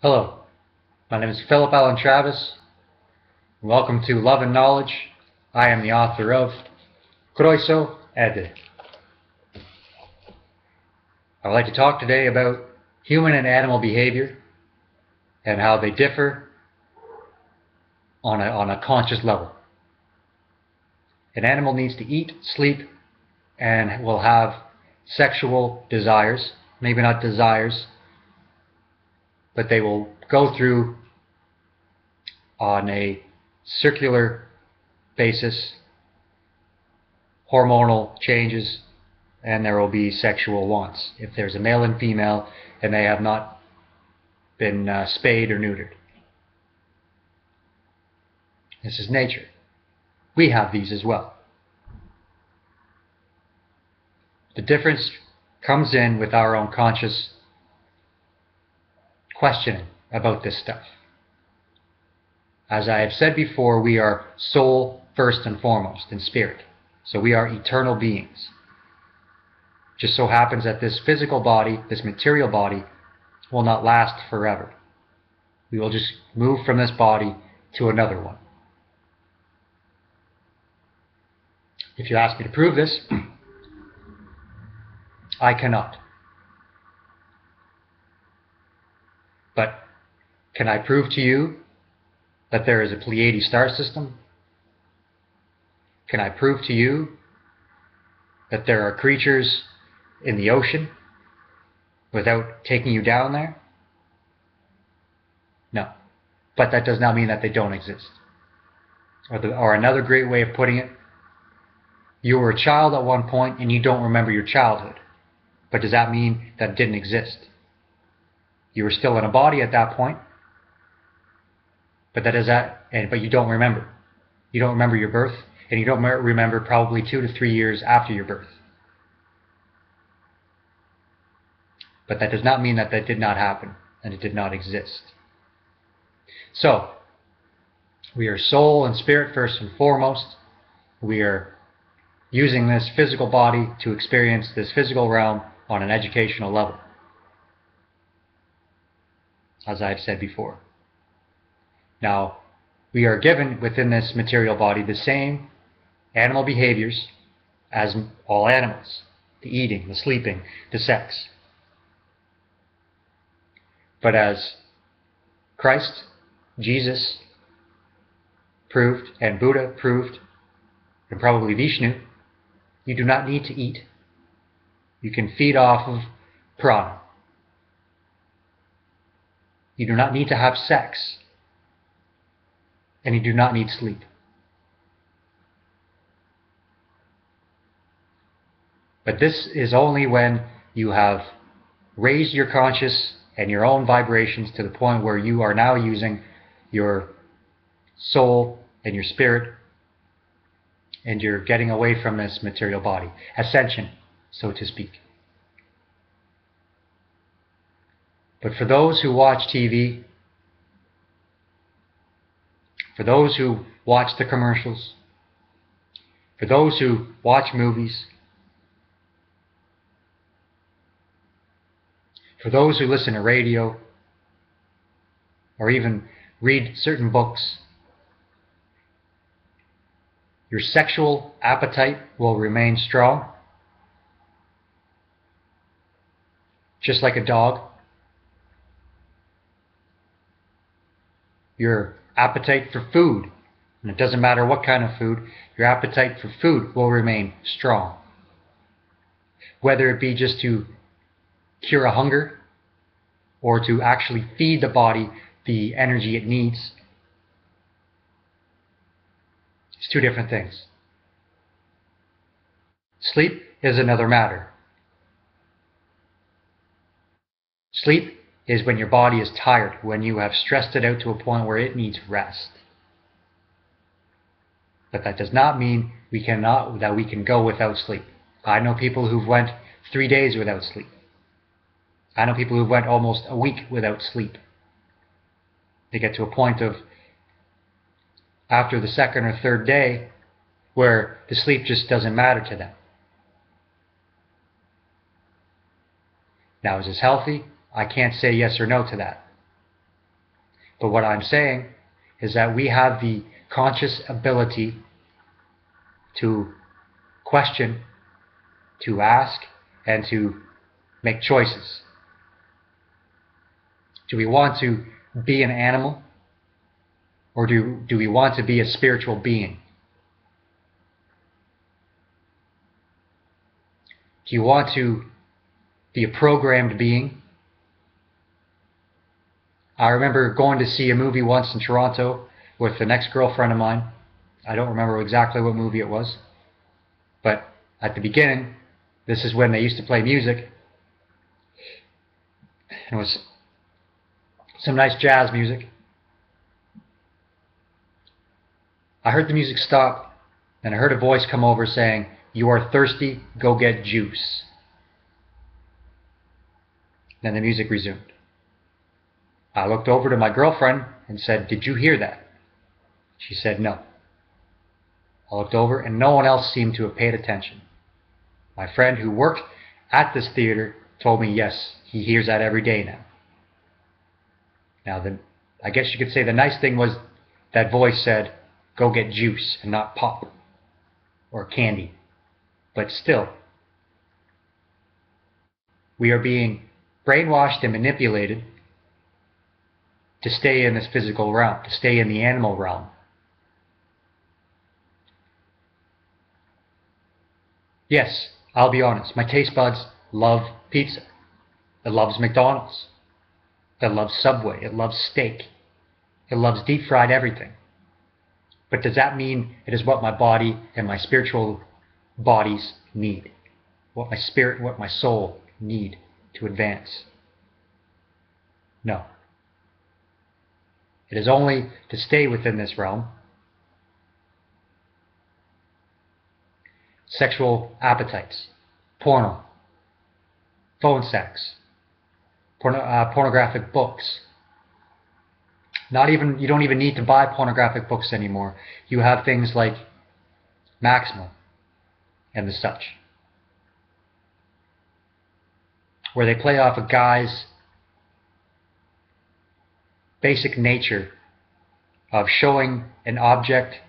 Hello, my name is Philip Allen Travis. Welcome to Love and Knowledge. I am the author of Croeso Ede. I would like to talk today about human and animal behavior and how they differ on a conscious level. An animal needs to eat, sleep, and will have sexual desires. Maybe not desires, but they will go through on a circular basis hormonal changes, and there will be sexual wants if there's a male and female and they have not been spayed or neutered. This is nature. We have these as well. The difference comes in with our own conscious questioning about this stuff. As I have said before, we are soul first and foremost, in spirit. So we are eternal beings. Just so happens that this physical body, this material body, will not last forever. We will just move from this body to another one. If you ask me to prove this, I cannot. But can I prove to you that there is a Pleiades star system? Can I prove to you that there are creatures in the ocean without taking you down there? No. But that does not mean that they don't exist. Or another great way of putting it, you were a child at one point and you don't remember your childhood. But does that mean that it didn't exist? You were still in a body at that point, but you don't remember. You don't remember your birth, and you don't remember probably 2 to 3 years after your birth. But that does not mean that that did not happen and it did not exist. So, we are soul and spirit first and foremost. We are using this physical body to experience this physical realm on an educational level, as I've said before. Now, we are given within this material body the same animal behaviors as all animals: the eating, the sleeping, the sex. But as Christ, Jesus proved, and Buddha proved, and probably Vishnu, you do not need to eat. You can feed off of prana. You do not need to have sex. And you do not need sleep. But this is only when you have raised your conscious and your own vibrations to the point where you are now using your soul and your spirit, and you're getting away from this material body. Ascension, so to speak. But for those who watch TV, for those who watch the commercials, for those who watch movies, for those who listen to radio, or even read certain books, your sexual appetite will remain strong, just like a dog. Your appetite for food, and it doesn't matter what kind of food, your appetite for food will remain strong. Whether it be just to cure a hunger or to actually feed the body the energy it needs, it's two different things. Sleep is another matter. Sleep is when your body is tired, when you have stressed it out to a point where it needs rest. But that does not mean we can go without sleep. I know people who've went 3 days without sleep. I know people who've went almost a week without sleep. They get to a point of, after the second or third day, where the sleep just doesn't matter to them. Now, is this healthy? I can't say yes or no to that. But what I'm saying is that we have the conscious ability to question, to ask, and to make choices. Do we want to be an animal, or do we want to be a spiritual being? Do you want to be a programmed being? I remember going to see a movie once in Toronto with an ex-girlfriend of mine. I don't remember exactly what movie it was, but at the beginning, this is when they used to play music. It was some nice jazz music. I heard the music stop, and I heard a voice come over saying, "You are thirsty, go get juice." Then the music resumed. I looked over to my girlfriend and said, "Did you hear that?" She said, "No." I looked over and no one else seemed to have paid attention. My friend who worked at this theater told me, yes, he hears that every day now. Now, I guess you could say the nice thing was that voice said, "Go get juice," and not pop or candy. But still, we are being brainwashed and manipulated to stay in this physical realm, to stay in the animal realm. Yes, I'll be honest, my taste buds love pizza. It loves McDonald's. It loves Subway. It loves steak. It loves deep fried everything. But does that mean it is what my body and my spiritual bodies need? What my spirit, what my soul need to advance? No. It is only to stay within this realm. Sexual appetites, porno, phone sex, pornographic books. You don't even need to buy pornographic books anymore. You have things like Maximum and the such, where they play off a guy's basic nature of showing an object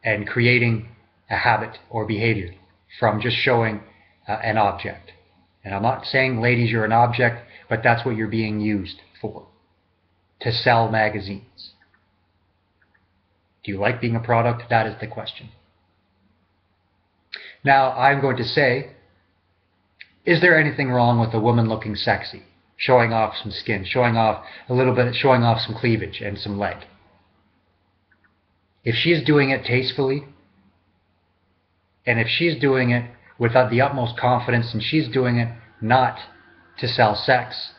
and creating a habit or behavior from just showing an object. And I'm not saying, ladies, you're an object, but that's what you're being used for, to sell magazines. Do you like being a product? That is the question. Now, I'm going to say, is there anything wrong with a woman looking sexy, showing off some skin, showing off a little bit, showing off some cleavage and some leg? If she's doing it tastefully, and if she's doing it without the utmost confidence, and she's doing it not to sell sex,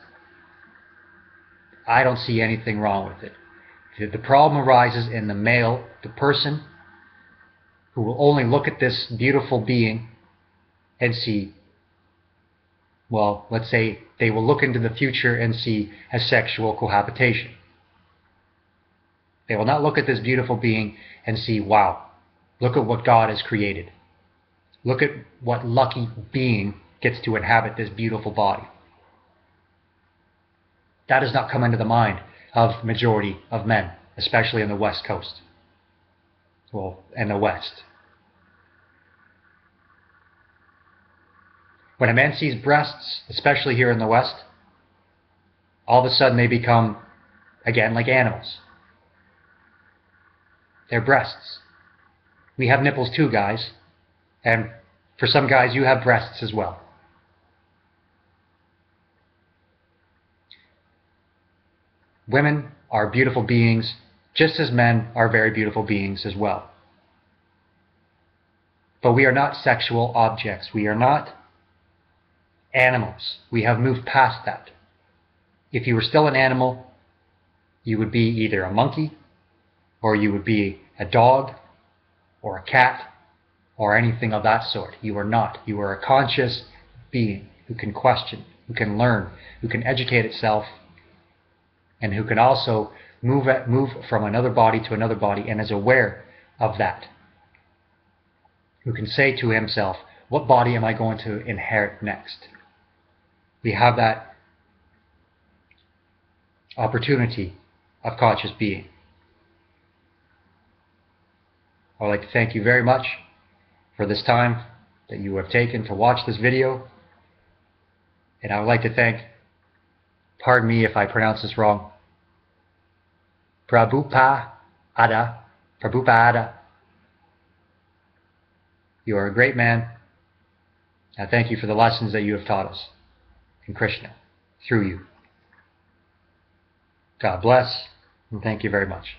I don't see anything wrong with it. The problem arises in the male, the person who will only look at this beautiful being and see, well, let's say they will look into the future and see a sexual cohabitation. They will not look at this beautiful being and see, wow, look at what God has created. Look at what lucky being gets to inhabit this beautiful body. That does not come into the mind of majority of men, especially in the West Coast. Well, in the West. When a man sees breasts, especially here in the West, all of a sudden they become, again, like animals. They're breasts. We have nipples too, guys. And for some guys, you have breasts as well. Women are beautiful beings, just as men are very beautiful beings as well. But we are not sexual objects. We are not animals. We have moved past that. If you were still an animal, you would be either a monkey, or you would be a dog, or a cat, or anything of that sort. You are not. You are a conscious being who can question, who can learn, who can educate itself, and who can also move from another body to another body and is aware of that. Who can say to himself, what body am I going to inherit next? We have that opportunity of conscious being. I would like to thank you very much for this time that you have taken to watch this video. And I would like to thank, pardon me if I pronounce this wrong, Prabhupada. You are a great man. I thank you for the lessons that you have taught us in Krishna through you. God bless, and thank you very much.